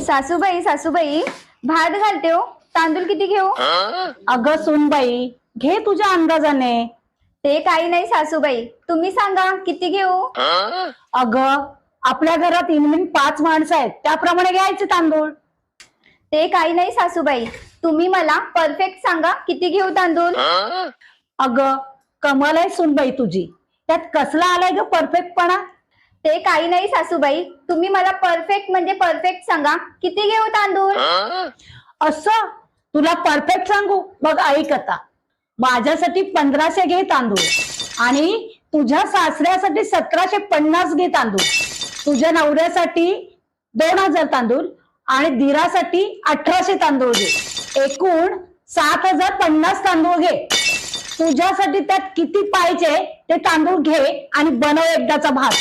सासूबाई सासूबाई भात घालते हो, तांदूळ किती घेऊ? अगं सुनबाई, घे तुझ्या अंदाजाने. ते काही नाही सासूबाई, तुम्ही सांगा किती घेऊ? अगं आपल्या घरात इनमिन 5 माणसं आहेत, त्याप्रमाणे घ्यायचे तांदूळ. ते काही नाही सासूबाई, तुम्ही मला परफेक्ट सांगा किती घेऊ तांदूळ? अगं कमाल आहे सुनबाई तुझी, त्यात कसला आलाय ग परफेक्टपणा. ते काही नाही सासूबाई, तुम्ही मला परफेक्ट म्हणजे परफेक्ट सांगा किती घेऊ तांदूळ? असं तुला परफेक्ट सांगू? बघ ऐक आता, माझ्यासाठी 1500 घे तांदूळ आणि तुझ्या सासऱ्यासाठी 1750 घे तांदूळ, तुझ्या नवऱ्यासाठी 2000 तांदूळ आणि दिरासाठी 1800 तांदूळ घे. एकूण 7050 तांदूळ घे. तुझ्यासाठी त्यात किती पाहिजे ते तांदूळ घे आणि बनव एकदाचा भात.